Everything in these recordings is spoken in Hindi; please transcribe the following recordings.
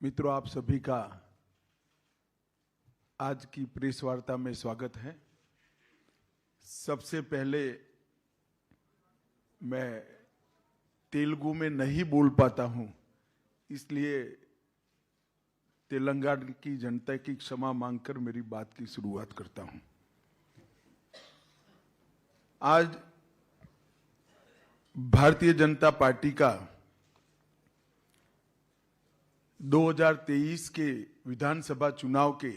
मित्रों, आप सभी का आज की प्रेस वार्ता में स्वागत है। सबसे पहले मैं तेलुगु में नहीं बोल पाता हूं, इसलिए तेलंगाना की जनता की क्षमा मांगकर मेरी बात की शुरुआत करता हूं। आज भारतीय जनता पार्टी का 2023 के विधानसभा चुनाव के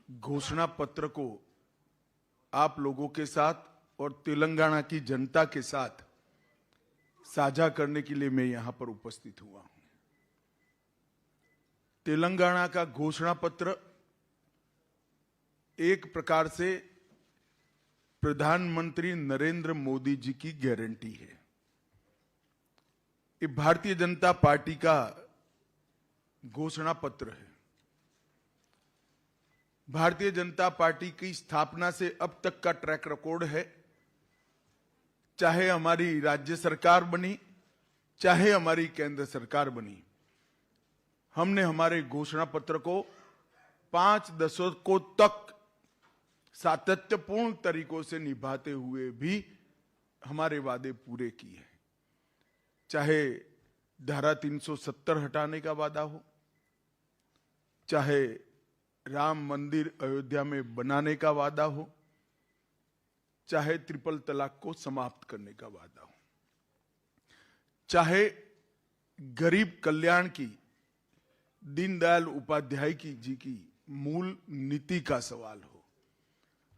घोषणा पत्र को आप लोगों के साथ और तेलंगाना की जनता के साथ साझा करने के लिए मैं यहां पर उपस्थित हुआ हूं। तेलंगाना का घोषणा पत्र एक प्रकार से प्रधानमंत्री नरेंद्र मोदी जी की गारंटी है। ये भारतीय जनता पार्टी का घोषणा पत्र है। भारतीय जनता पार्टी की स्थापना से अब तक का ट्रैक रिकॉर्ड है, चाहे हमारी राज्य सरकार बनी, चाहे हमारी केंद्र सरकार बनी, हमने हमारे घोषणा पत्र को 5 दशकों तक सातत्यपूर्ण तरीकों से निभाते हुए भी हमारे वादे पूरे किए हैं। चाहे धारा 370 हटाने का वादा हो, चाहे राम मंदिर अयोध्या में बनाने का वादा हो, चाहे ट्रिपल तलाक को समाप्त करने का वादा हो, चाहे गरीब कल्याण की दीनदयाल उपाध्याय जी की मूल नीति का सवाल हो,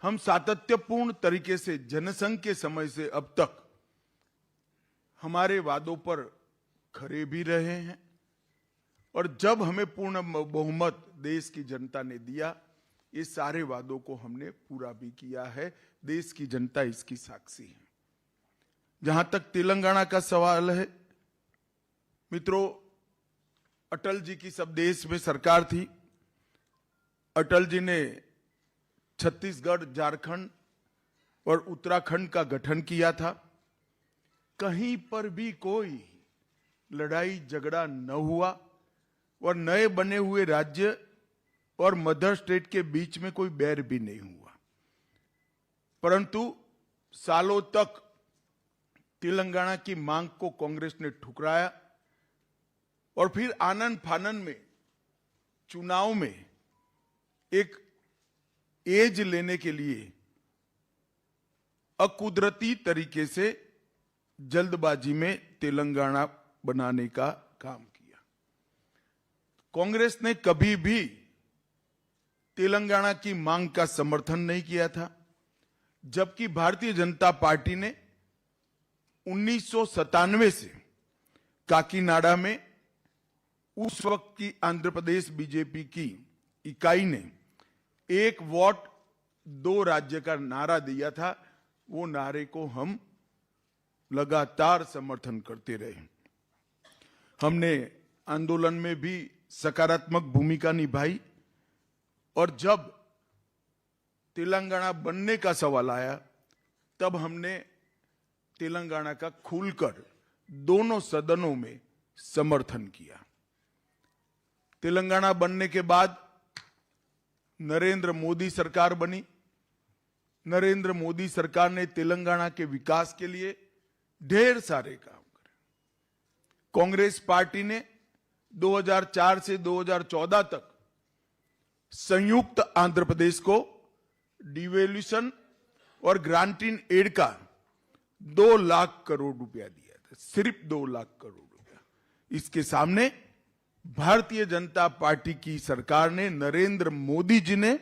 हम सातत्यपूर्ण तरीके से जनसंघ के समय से अब तक हमारे वादों पर खरे भी रहे हैं। और जब हमें पूर्ण बहुमत देश की जनता ने दिया, ये सारे वादों को हमने पूरा भी किया है। देश की जनता इसकी साक्षी है। जहां तक तेलंगाना का सवाल है, मित्रों, अटल जी की सब देश में सरकार थी। अटल जी ने छत्तीसगढ़, झारखंड और उत्तराखंड का गठन किया था। कहीं पर भी कोई लड़ाई झगड़ा न हुआ और नए बने हुए राज्य और मदर स्टेट के बीच में कोई बैर भी नहीं हुआ। परंतु सालों तक तेलंगाना की मांग को कांग्रेस ने ठुकराया और फिर आनन फानन में चुनाव में एक एज लेने के लिए अकुदरती तरीके से जल्दबाजी में तेलंगाना बनाने का काम किया। कांग्रेस ने कभी भी तेलंगाना की मांग का समर्थन नहीं किया था, जबकि भारतीय जनता पार्टी ने 1997 से काकीनाडा में उस वक्त की आंध्र प्रदेश बीजेपी की इकाई ने एक वोट 2 राज्य का नारा दिया था। वो नारे को हम लगातार समर्थन करते रहे। हमने आंदोलन में भी सकारात्मक भूमिका निभाई और जब तेलंगाना बनने का सवाल आया, तब हमने तेलंगाना का खुलकर दोनों सदनों में समर्थन किया। तेलंगाना बनने के बाद नरेंद्र मोदी सरकार बनी। नरेंद्र मोदी सरकार ने तेलंगाना के विकास के लिए ढेर सारे काम करे। कांग्रेस पार्टी ने 2004 से 2014 तक संयुक्त आंध्र प्रदेश को डिवेल्यूशन और ग्रांटिंग एड का 2 लाख करोड़ रुपया दिया था, सिर्फ 2 लाख करोड़ रुपया। इसके सामने भारतीय जनता पार्टी की सरकार ने, नरेंद्र मोदी जी ने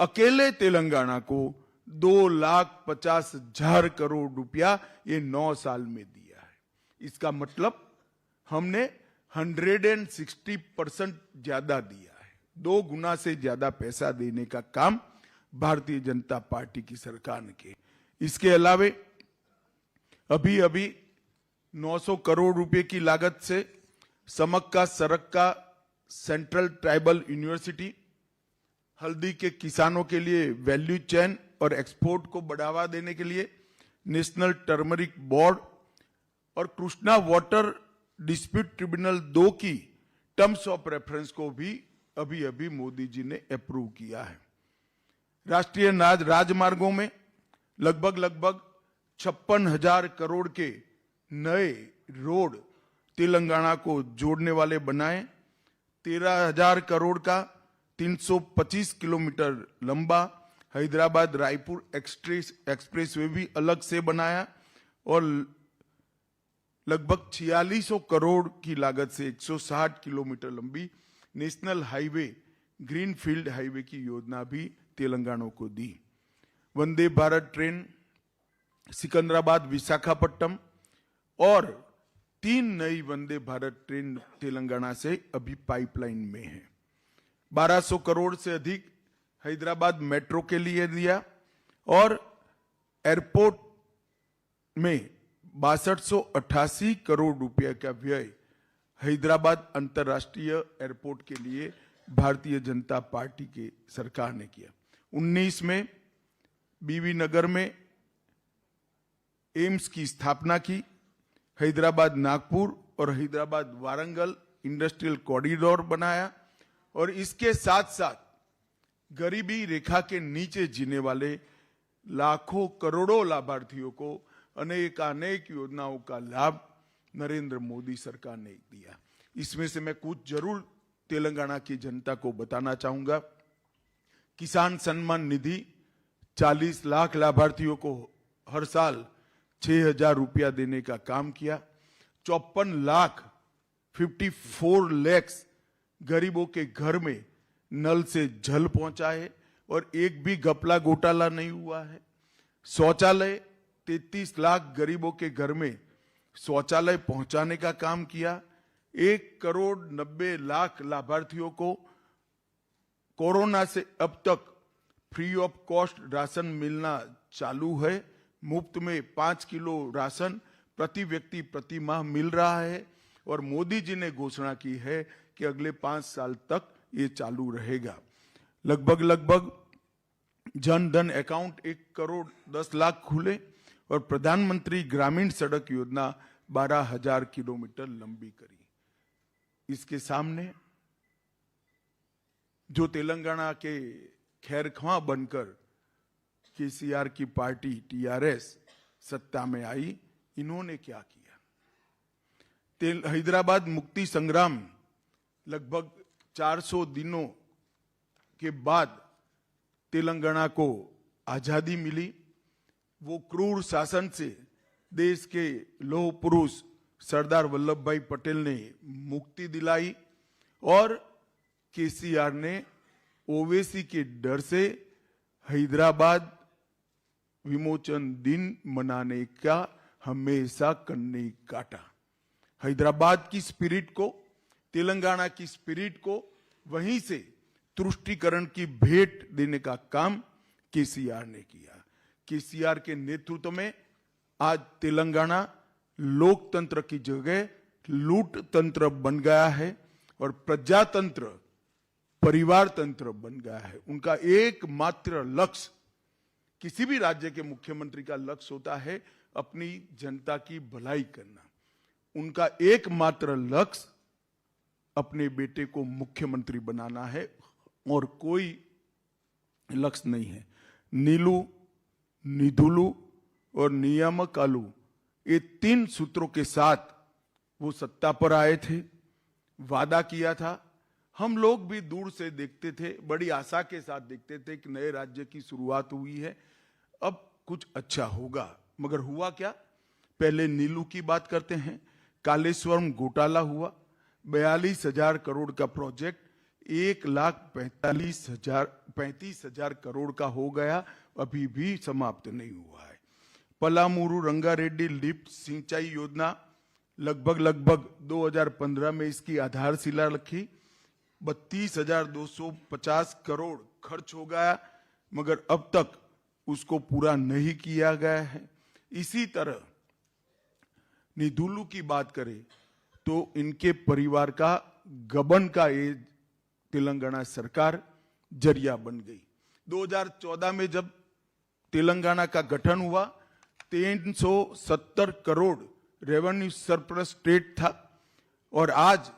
अकेले तेलंगाना को 2,50,000 करोड़ रुपया ये 9 साल में दिया है। इसका मतलब हमने 160% ज्यादा दिया है। 2 गुना से ज्यादा पैसा देने का काम भारतीय जनता पार्टी की सरकार ने किया। इसके अलावे अभी 900 करोड़ रुपए की लागत से समक्का सरक्का सेंट्रल ट्राइबल यूनिवर्सिटी, हल्दी के किसानों के लिए वैल्यू चेन और एक्सपोर्ट को बढ़ावा देने के लिए नेशनल टर्मरिक बोर्ड और कृष्णा वाटर डिस्प्यूट ट्रिब्यूनल 2 की टर्म्स ऑफ रेफरेंस को भी अभी अभी मोदी जी ने अप्रूव किया है। राष्ट्रीय राजमार्गों में लगभग 56,000 करोड़ के नए रोड तेलंगाना को जोड़ने वाले बनाए। 13,000 करोड़ का 325 किलोमीटर लंबा हैदराबाद रायपुर एक्सप्रेसवे भी अलग से बनाया और लगभग 4600 करोड़ की लागत से 160 किलोमीटर लंबी नेशनल हाईवे ग्रीनफील्ड हाईवे की योजना भी तेलंगाना को दी। वंदे भारत ट्रेन सिकंदराबाद विशाखापट्टनम और 3 नई वंदे भारत ट्रेन तेलंगाना से अभी पाइपलाइन में है। 1200 करोड़ से अधिक हैदराबाद मेट्रो के लिए दिया और एयरपोर्ट में 6288 करोड़ रुपए का व्यय हैदराबाद अंतर्राष्ट्रीय एयरपोर्ट के लिए भारतीय जनता पार्टी की सरकार ने किया। 19 में बीबी नगर में एम्स की स्थापना की। हैदराबाद नागपुर और हैदराबाद वारंगल इंडस्ट्रियल कॉरिडोर बनाया और इसके साथ साथ गरीबी रेखा के नीचे जीने वाले लाखों करोड़ों लाभार्थियों को अनेक योजनाओं का लाभ नरेंद्र मोदी सरकार ने दिया। इसमें से मैं कुछ जरूर तेलंगाना की जनता को बताना चाहूंगा। किसान सम्मान निधि 40 लाख लाभार्थियों को हर साल 6,000 रुपया देने का काम किया। 54 लाख गरीबों के घर में नल से जल पहुंचाए और एक भी घपला घोटाला नहीं हुआ है। शौचालय 33 लाख गरीबों के घर में शौचालय पहुंचाने का काम किया। 1,90,00,000 लाभार्थियों को कोरोना से अब तक फ्री ऑफ कॉस्ट राशन मिलना चालू है। मुफ्त में 5 किलो राशन प्रति व्यक्ति प्रति माह मिल रहा है और मोदी जी ने घोषणा की है कि अगले 5 साल तक ये चालू रहेगा। लगभग जन धन अकाउंट 1,10,00,000 खुले और प्रधानमंत्री ग्रामीण सड़क योजना 12,000 किलोमीटर लंबी करी। इसके सामने जो तेलंगाना के खैरख्वां बनकर केसीआर की पार्टी टीआरएस सत्ता में आई, इन्होंने क्या किया? हैदराबाद मुक्ति संग्राम लगभग 400 दिनों के बाद तेलंगाना को आजादी मिली। वो क्रूर शासन से देश के लौह पुरुष सरदार वल्लभ भाई पटेल ने मुक्ति दिलाई और केसीआर ने ओवैसी के डर से हैदराबाद विमोचन दिन मनाने का हमेशा कन्नी काटा। हैदराबाद की स्पिरिट को, तेलंगाना की स्पिरिट को वहीं से तुष्टीकरण की भेंट देने का काम केसीआर ने किया। केसीआर के नेतृत्व में आज तेलंगाना लोकतंत्र की जगह लूट तंत्र बन गया है और प्रजातंत्र परिवार तंत्र बन गया है। उनका एकमात्र लक्ष्य, किसी भी राज्य के मुख्यमंत्री का लक्ष्य होता है अपनी जनता की भलाई करना। उनका एकमात्र लक्ष्य अपने बेटे को मुख्यमंत्री बनाना है और कोई लक्ष्य नहीं है। नीलू, निधुलू और नियामक आलू, ये 3 सूत्रों के साथ वो सत्ता पर आए थे। वादा किया था, हम लोग भी दूर से देखते थे, बड़ी आशा के साथ देखते थे कि नए राज्य की शुरुआत हुई है, अब कुछ अच्छा होगा। मगर हुआ क्या? पहले नीलू की बात करते हैं। कालेश्वरम घोटाला हुआ, 42,000 करोड़ का प्रोजेक्ट 1,35,000 करोड़ का हो गया, अभी भी समाप्त नहीं हुआ है। पलामूरू रंगारेड्डी लिफ्ट सिंचाई योजना लगभग 2015 में इसकी आधारशिला रखी। 32,250 करोड़ खर्च हो गया, मगर अब तक उसको पूरा नहीं किया गया है। इसी तरह निधुलू की बात करें तो इनके परिवार का गबन का ये तेलंगाना सरकार जरिया बन गई। 2014 में जब तेलंगाना का गठन हुआ, 370 करोड़ रेवेन्यू सरप्लस स्टेट था और आज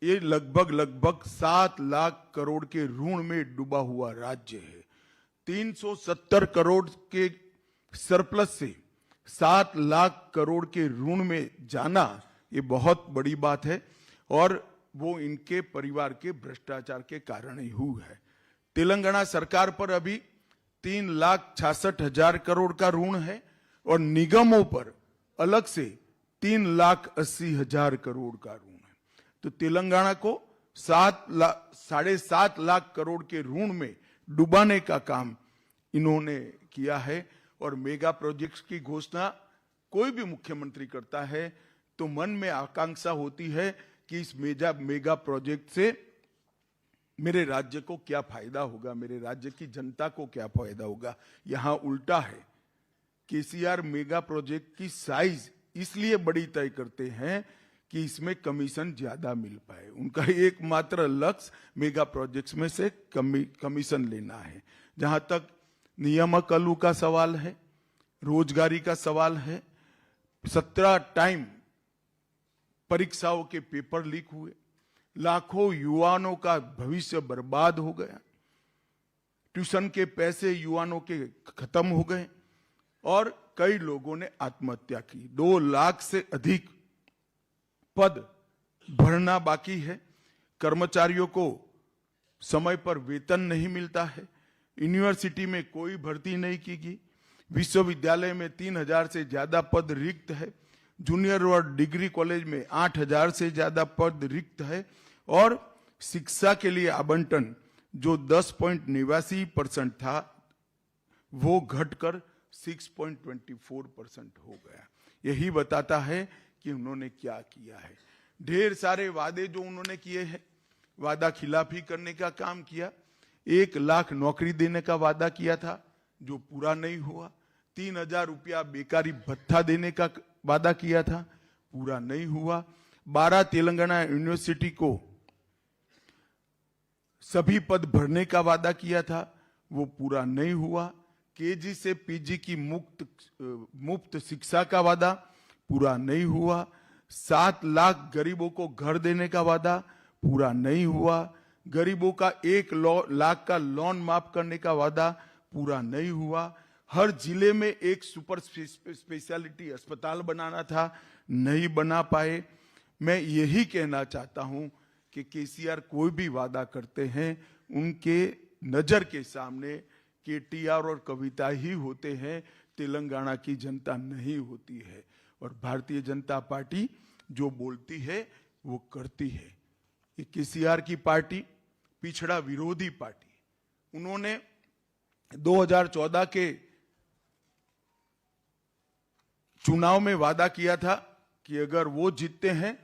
ये लगभग 7 लाख करोड़ के ऋण में डूबा हुआ राज्य है। 370 करोड़ के सरप्लस से 7 लाख करोड़ के ऋण में जाना ये बहुत बड़ी बात है और वो इनके परिवार के भ्रष्टाचार के कारण ही हुआ है। तेलंगाना सरकार पर अभी 3,66,000 करोड़ का ऋण है और निगमों पर अलग से 3,80,000 करोड़ का ऋण है। तो तेलंगाना को 7.5 लाख करोड़ के ऋण में डुबाने का काम इन्होंने किया है। और मेगा प्रोजेक्ट्स की घोषणा कोई भी मुख्यमंत्री करता है तो मन में आकांक्षा होती है कि इस मेगा प्रोजेक्ट से मेरे राज्य को क्या फायदा होगा, मेरे राज्य की जनता को क्या फायदा होगा। यहां उल्टा है। केसीआर मेगा प्रोजेक्ट की साइज इसलिए बड़ी तय करते हैं कि इसमें कमीशन ज्यादा मिल पाए। उनका एकमात्र लक्ष्य मेगा प्रोजेक्ट्स में से कमीशन लेना है। जहां तक नियामक आलू का सवाल है, रोजगारी का सवाल है, 17 टाइम परीक्षाओं के पेपर लीक हुए, लाखों युवाओं का भविष्य बर्बाद हो गया, ट्यूशन के पैसे युवाओं के खत्म हो गए और कई लोगों ने आत्महत्या की। 2 लाख से अधिक पद भरना बाकी है। कर्मचारियों को समय पर वेतन नहीं मिलता है। यूनिवर्सिटी में कोई भर्ती नहीं की गई। विश्वविद्यालय में 3,000 से ज्यादा पद रिक्त है। जूनियर और डिग्री कॉलेज में 8,000 से ज्यादा पद रिक्त है और शिक्षा के लिए आवंटन जो 10.89% था वो घटकर 6.24% हो गया। यही बताता है कि उन्होंने क्या किया है। ढेर सारे वादे जो उन्होंने किए हैं, वादा खिलाफी करने का काम किया। 1 लाख नौकरी देने का वादा किया था जो पूरा नहीं हुआ। 3,000 रुपया बेकारी भत्ता देने का वादा किया था, पूरा नहीं हुआ। 12 तेलंगाना यूनिवर्सिटी को सभी पद भरने का वादा किया था, वो पूरा नहीं हुआ। केजी से पीजी की मुफ्त शिक्षा का वादा पूरा नहीं हुआ। 7 लाख गरीबों को घर देने का वादा पूरा नहीं हुआ। गरीबों का 1 लाख का लोन माफ करने का वादा पूरा नहीं हुआ। हर जिले में एक सुपर स्पेशलिटी अस्पताल बनाना था, नहीं बना पाए। मैं यही कहना चाहता हूं कि केसीआर कोई भी वादा करते हैं उनके नजर के सामने केटीआर और कविता ही होते हैं, तेलंगाना की जनता नहीं होती है। और भारतीय जनता पार्टी जो बोलती है वो करती है। ये केसीआर की पार्टी पिछड़ा विरोधी पार्टी। उन्होंने 2014 के चुनाव में वादा किया था कि अगर वो जीतते हैं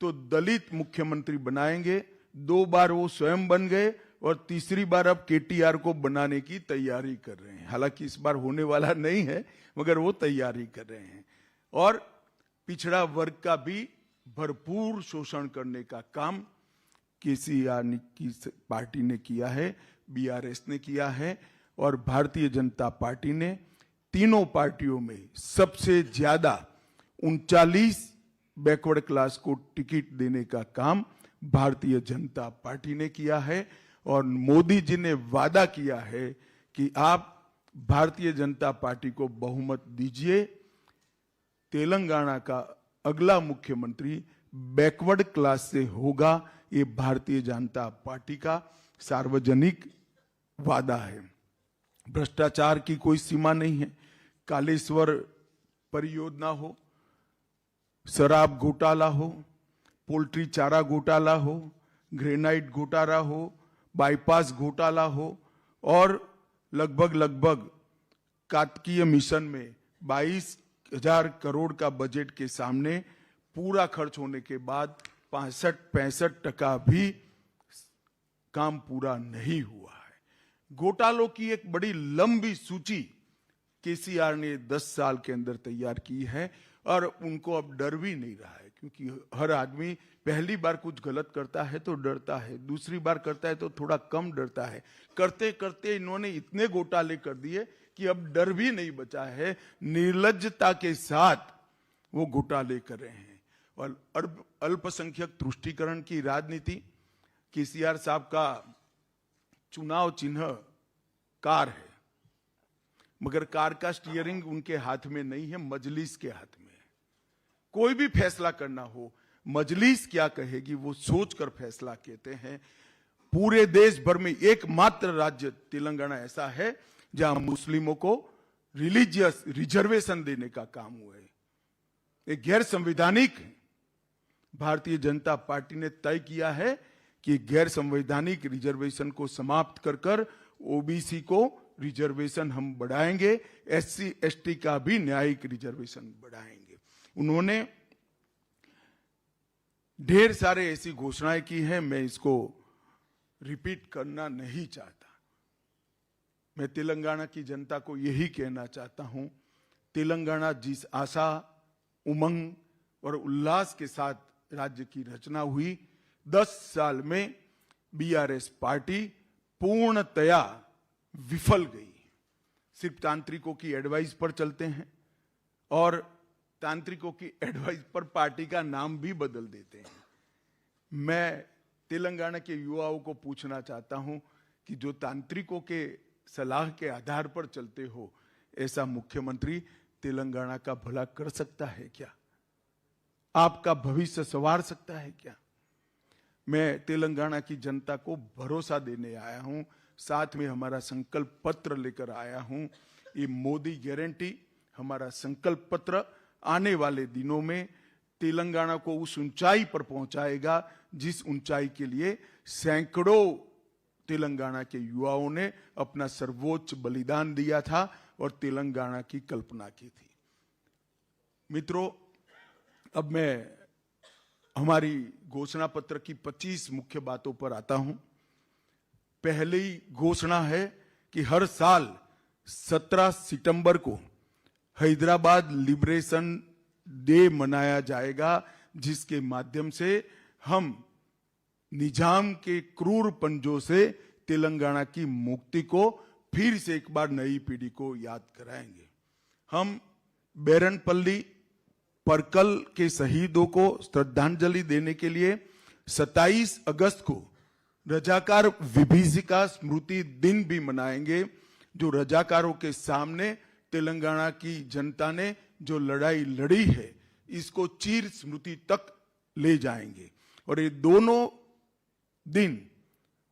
तो दलित मुख्यमंत्री बनाएंगे। 2 बार वो स्वयं बन गए और तीसरी बार अब केटीआर को बनाने की तैयारी कर रहे हैं। हालांकि इस बार होने वाला नहीं है, मगर वो तैयारी कर रहे हैं। और पिछड़ा वर्ग का भी भरपूर शोषण करने का काम केसीआर की पार्टी ने किया है, बीआरएस ने किया है और भारतीय जनता पार्टी ने तीनों पार्टियों में सबसे ज्यादा 39 बैकवर्ड क्लास को टिकट देने का काम भारतीय जनता पार्टी ने किया है। और मोदी जी ने वादा किया है कि आप भारतीय जनता पार्टी को बहुमत दीजिए, तेलंगाना का अगला मुख्यमंत्री बैकवर्ड क्लास से होगा। ये भारतीय जनता पार्टी का सार्वजनिक वादा है। भ्रष्टाचार की कोई सीमा नहीं है। कालेश्वर परियोजना हो, शराब घोटाला हो, पोल्ट्री चारा घोटाला हो, ग्रेनाइट घोटाला हो, बाईपास घोटाला हो और लगभग कार्तिकीय मिशन में 22,000 करोड़ का बजट के सामने पूरा खर्च होने के बाद 65% भी काम पूरा नहीं हुआ है। घोटालों की एक बड़ी लंबी सूची केसीआर ने 10 साल के अंदर तैयार की है और उनको अब डर भी नहीं रहा है, क्योंकि हर आदमी पहली बार कुछ गलत करता है तो डरता है, दूसरी बार करता है तो थोड़ा कम डरता है। करते करते इन्होंने इतने घोटाले कर दिए कि अब डर भी नहीं बचा है। निर्लज्जता के साथ वो घोटाले कर रहे हैं और अल्पसंख्यक तुष्टीकरण की राजनीति। केसीआर साहब का चुनाव चिन्ह कार है, मगर कार का स्टीयरिंग उनके हाथ में नहीं है, मजलिस के हाथ में है। कोई भी फैसला करना हो, मजलिस क्या कहेगी वो सोचकर फैसला कहते हैं। पूरे देश भर में एकमात्र राज्य तेलंगाना ऐसा है जहां मुस्लिमों को रिलीजियस रिजर्वेशन देने का काम हुआ है। एक गैर संवैधानिक है। भारतीय जनता पार्टी ने तय किया है कि गैर संवैधानिक रिजर्वेशन को समाप्त कर कर ओबीसी को रिजर्वेशन हम बढ़ाएंगे, एससी एसटी का भी न्यायिक रिजर्वेशन बढ़ाएंगे। उन्होंने ढेर सारे ऐसी घोषणाएं की हैं, मैं इसको रिपीट करना नहीं चाहता। मैं तेलंगाना की जनता को यही कहना चाहता हूं, तेलंगाना जिस आशा, उमंग और उल्लास के साथ राज्य की रचना हुई, 10 साल में बीआरएस पार्टी पूर्णतया विफल गई। सिर्फ तांत्रिकों की एडवाइस पर चलते हैं और तांत्रिकों की एडवाइस पर पार्टी का नाम भी बदल देते हैं। मैं तेलंगाना के युवाओं को पूछना चाहता हूं कि जो तांत्रिकों के सलाह के आधार पर चलते हो, ऐसा मुख्यमंत्री तेलंगाना का भला कर सकता है क्या? आपका भविष्य संवार सकता है क्या? मैं तेलंगाना की जनता को भरोसा देने आया हूं, साथ में हमारा संकल्प पत्र लेकर आया हूं। ये मोदी गारंटी हमारा संकल्प पत्र आने वाले दिनों में तेलंगाना को उस ऊंचाई पर पहुंचाएगा जिस ऊंचाई के लिए सैकड़ों तेलंगाना के युवाओं ने अपना सर्वोच्च बलिदान दिया था और तेलंगाना की कल्पना की थी। मित्रों, अब मैं हमारी घोषणा पत्र की 25 मुख्य बातों पर आता हूं। पहली घोषणा है कि हर साल 17 सितंबर को हैदराबाद लिबरेशन डे मनाया जाएगा, जिसके माध्यम से हम निजाम के क्रूर पंजों से तेलंगाना की मुक्ति को फिर से एक बार नई पीढ़ी को याद कराएंगे। हम बेरनपल्ली परकल के शहीदों को श्रद्धांजलि देने के लिए 27 अगस्त को रजाकार विभीषिका स्मृति दिन भी मनाएंगे, जो रजाकारों के सामने तेलंगाना की जनता ने जो लड़ाई लड़ी है, इसको चीर स्मृति तक ले जाएंगे। और ये दोनों दिन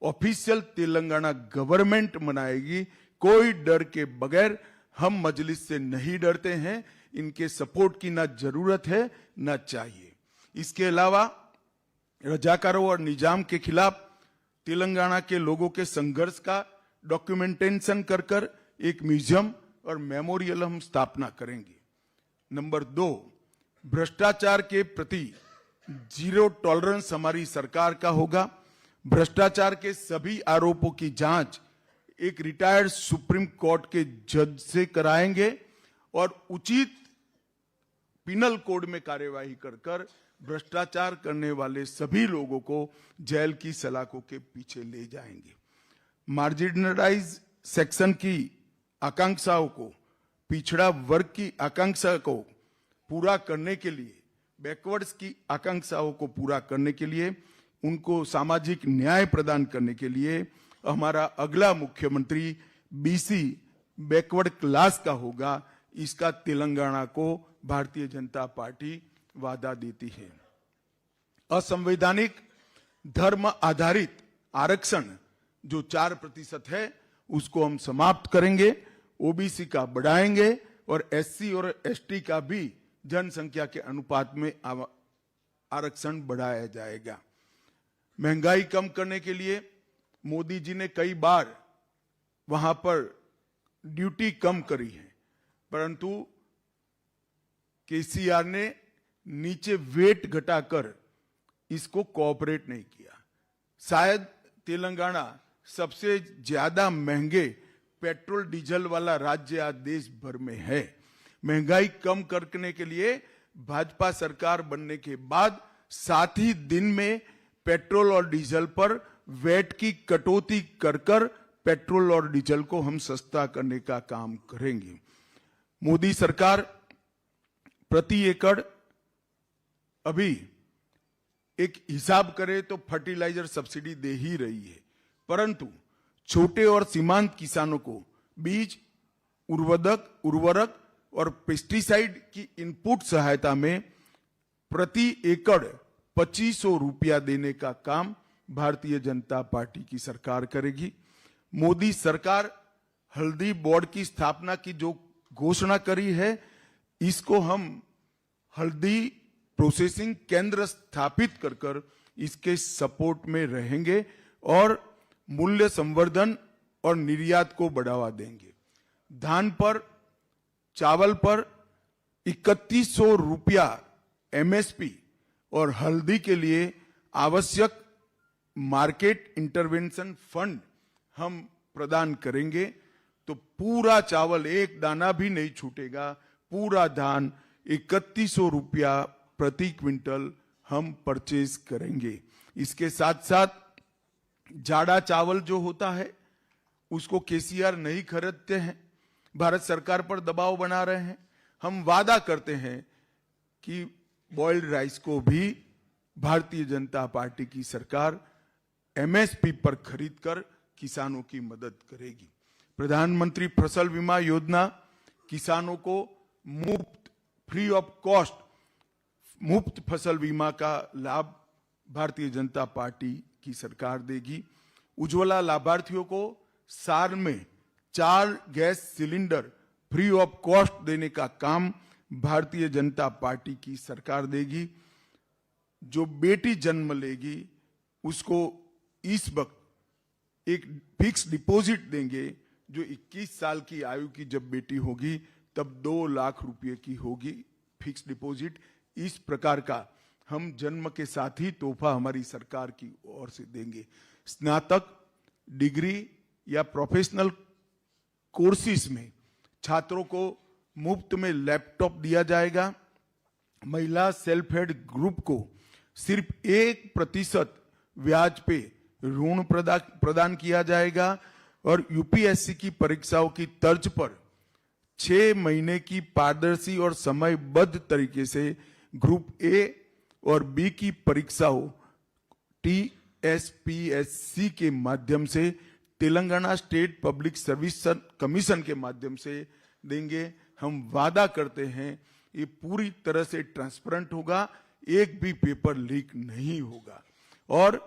ऑफिशियल तेलंगाना गवर्नमेंट मनाएगी, कोई डर के बगैर। हम मजलिस से नहीं डरते हैं, इनके सपोर्ट की ना जरूरत है ना चाहिए। इसके अलावा रजाकारों और निजाम के खिलाफ तेलंगाना के लोगों के संघर्ष का डॉक्यूमेंटेशन कर कर एक म्यूजियम और मेमोरियल हम स्थापना करेंगे। नंबर 2, भ्रष्टाचार के प्रति जीरो टॉलरेंस हमारी सरकार का होगा। भ्रष्टाचार के सभी आरोपों की जांच एक रिटायर्ड सुप्रीम कोर्ट के जज से कराएंगे और उचित पिनल कोड में कार्यवाही कर कर भ्रष्टाचार करने वाले सभी लोगों को जेल की सलाखों के पीछे ले जाएंगे। मार्जिनलाइज सेक्शन की आकांक्षाओं को, पिछड़ा वर्ग की आकांक्षा को पूरा करने के लिए, बैकवर्ड्स की आकांक्षाओं को पूरा करने के लिए, उनको सामाजिक न्याय प्रदान करने के लिए हमारा अगला मुख्यमंत्री बीसी बैकवर्ड क्लास का होगा। इसका तेलंगाना को भारतीय जनता पार्टी वादा देती है। असंवैधानिक धर्म आधारित आरक्षण जो 4% है, उसको हम समाप्त करेंगे, ओबीसी का बढ़ाएंगे और एससी और एसटी का भी जनसंख्या के अनुपात में आरक्षण बढ़ाया जाएगा। महंगाई कम करने के लिए मोदी जी ने कई बार वहां पर ड्यूटी कम करी है, परंतु केसीआर ने नीचे वेट घटाकर इसको कोऑपरेट नहीं किया। शायद तेलंगाना सबसे ज्यादा महंगे पेट्रोल डीजल वाला राज्य आज देश भर में है। महंगाई कम करने के लिए भाजपा सरकार बनने के बाद 7 ही दिन में पेट्रोल और डीजल पर वैट की कटौती कर कर पेट्रोल और डीजल को हम सस्ता करने का काम करेंगे। मोदी सरकार प्रति एकड़ अभी एक हिसाब करें तो फर्टिलाइजर सब्सिडी दे ही रही है, परंतु छोटे और सीमांत किसानों को बीज, उर्वरक और पेस्टिसाइड की इनपुट सहायता में प्रति एकड़ 2500 रुपया देने का काम भारतीय जनता पार्टी की सरकार करेगी। मोदी सरकार हल्दी बोर्ड की स्थापना की जो घोषणा करी है, इसको हम हल्दी प्रोसेसिंग केंद्र स्थापित कर इसके सपोर्ट में रहेंगे और मूल्य संवर्धन और निर्यात को बढ़ावा देंगे। धान पर, चावल पर 3100 रुपया एमएसपी और हल्दी के लिए आवश्यक मार्केट इंटरवेंशन फंड हम प्रदान करेंगे, तो पूरा चावल एक दाना भी नहीं छूटेगा, पूरा धान 3100 रुपया प्रति क्विंटल हम परचेज करेंगे। इसके साथ साथ जाड़ा चावल जो होता है उसको केसीआर नहीं खरीदते हैं, भारत सरकार पर दबाव बना रहे हैं। हम वादा करते हैं कि बॉइल्ड राइस को भी भारतीय जनता पार्टी की सरकार एमएसपी पर खरीदकर किसानों की मदद करेगी। प्रधानमंत्री फसल बीमा योजना किसानों को मुफ्त, फ्री ऑफ कॉस्ट मुफ्त फसल बीमा का लाभ भारतीय जनता पार्टी की सरकार देगी। उज्ज्वला लाभार्थियों को साल में 4 gas cylinder free of cost देने का काम भारतीय जनता पार्टी की सरकार देगी। जो बेटी जन्म लेगी उसको इस वक्त एक फिक्स डिपॉजिट देंगे, जो 21 साल की आयु की जब बेटी होगी तब 2 लाख रुपए की होगी फिक्स डिपॉजिट। इस प्रकार का हम जन्म के साथ ही तोहफा हमारी सरकार की ओर से देंगे। स्नातक डिग्री या प्रोफेशनल कोर्सेज में छात्रों को मुफ्त में लैपटॉप दिया जाएगा। महिला सेल्फ हेल्प ग्रुप को सिर्फ 1% ब्याज पे ऋण प्रदान किया जाएगा और यूपीएससी की परीक्षाओं की तर्ज पर 6 महीने की पारदर्शी और समयबद्ध तरीके से ग्रुप ए और बी की परीक्षाओं टीएसपीएससी के माध्यम से Telangana state public service commission के माध्यम से देंगे। हम वादा करते हैं ये पूरी तरह से ट्रांसपेरेंट होगा, एक भी पेपर लीक नहीं होगा और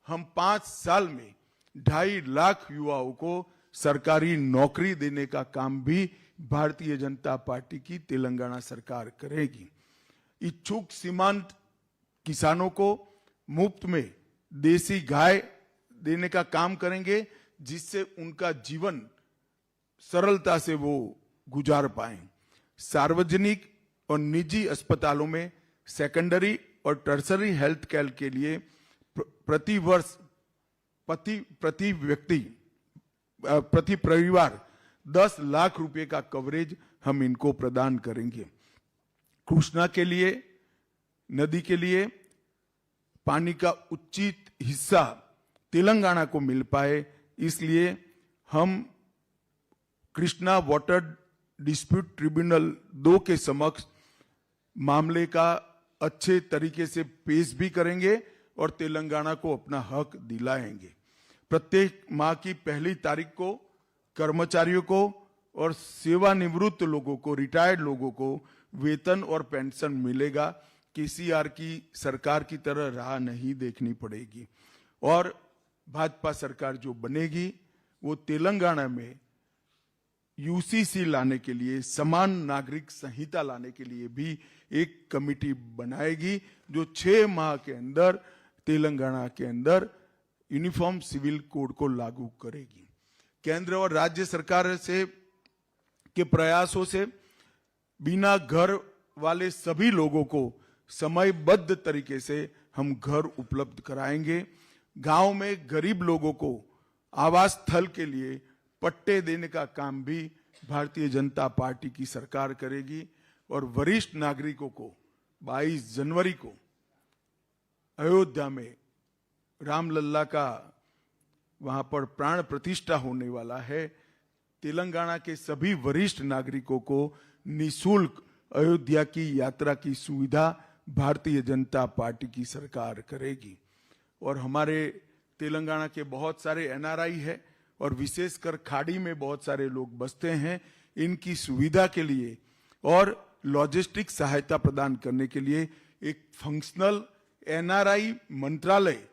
हम 5 साल में 2.5 लाख युवाओं को सरकारी नौकरी देने का काम भी भारतीय जनता पार्टी की तेलंगाना सरकार करेगी। इच्छुक सीमांत किसानों को मुफ्त में देसी गाय देने का काम करेंगे, जिससे उनका जीवन सरलता से वो गुजार पाएं। सार्वजनिक और निजी अस्पतालों में सेकेंडरी और टर्सरी हेल्थ केयर के लिए प्रति वर्ष प्रति परिवार 10 लाख रुपए का कवरेज हम इनको प्रदान करेंगे। कृष्णा के लिए, नदी के लिए पानी का उचित हिस्सा तेलंगाना को मिल पाए, इसलिए हम कृष्णा वाटर डिस्प्यूट ट्रिब्यूनल 2 के समक्ष मामले का अच्छे तरीके से पेश भी करेंगे और तेलंगाना को अपना हक दिलाएंगे। प्रत्येक माह की 1 तारीख को कर्मचारियों को और सेवानिवृत्त लोगों को, रिटायर्ड लोगों को वेतन और पेंशन मिलेगा। केसीआर की सरकार की तरह राह नहीं देखनी पड़ेगी और भाजपा सरकार जो बनेगी वो तेलंगाना में यूसीसी लाने के लिए, समान नागरिक संहिता लाने के लिए भी एक कमिटी बनाएगी जो 6 माह के अंदर तेलंगाना के अंदर यूनिफॉर्म सिविल कोड को लागू करेगी। केंद्र और राज्य सरकार से के प्रयासों से बिना घर वाले सभी लोगों को समयबद्ध तरीके से हम घर उपलब्ध कराएंगे। गांव में गरीब लोगों को आवास स्थल के लिए पट्टे देने का काम भी भारतीय जनता पार्टी की सरकार करेगी और वरिष्ठ नागरिकों को 22 जनवरी को अयोध्या में रामलल्ला का वहां पर प्राण प्रतिष्ठा होने वाला है। तेलंगाना के सभी वरिष्ठ नागरिकों को निःशुल्क अयोध्या की यात्रा की सुविधा भारतीय जनता पार्टी की सरकार करेगी। और हमारे तेलंगाना के बहुत सारे एनआरआई है और विशेषकर खाड़ी में बहुत सारे लोग बसते हैं। इनकी सुविधा के लिए और लॉजिस्टिक सहायता प्रदान करने के लिए एक फंक्शनल एनआरआई मंत्रालय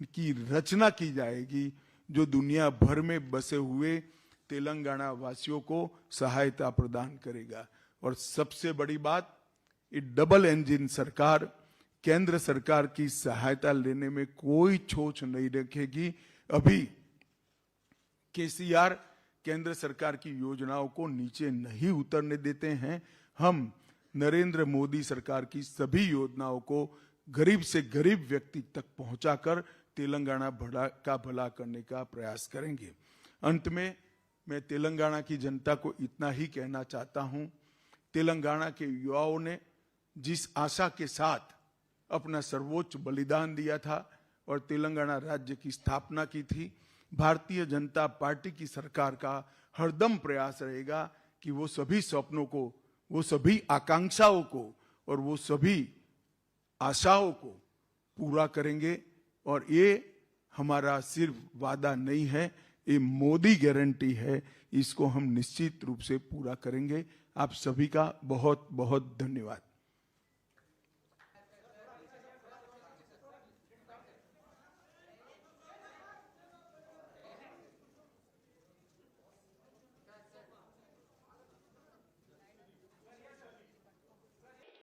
की रचना की जाएगी, जो दुनिया भर में बसे हुए तेलंगाना वासियों को सहायता प्रदान करेगा। और सबसे बड़ी बात, ये डबल इंजन सरकार केंद्र सरकार की सहायता लेने में कोई छोच नहीं रखेगी। अभी केसीआर केंद्र सरकार की योजनाओं को नीचे नहीं उतरने देते हैं। हम नरेंद्र मोदी सरकार की सभी योजनाओं को गरीब से गरीब व्यक्ति तक पहुंचाकर तेलंगाना का भला करने का प्रयास करेंगे। अंत में मैं तेलंगाना की जनता को इतना ही कहना चाहता हूं, तेलंगाना के युवाओं ने जिस आशा के साथ अपना सर्वोच्च बलिदान दिया था और तेलंगाना राज्य की स्थापना की थी, भारतीय जनता पार्टी की सरकार का हरदम प्रयास रहेगा कि वो सभी सपनों को, वो सभी आकांक्षाओं को और वो सभी आशाओं को पूरा करेंगे। और ये हमारा सिर्फ वादा नहीं है, ये मोदी गारंटी है, इसको हम निश्चित रूप से पूरा करेंगे। आप सभी का बहुत बहुत धन्यवाद।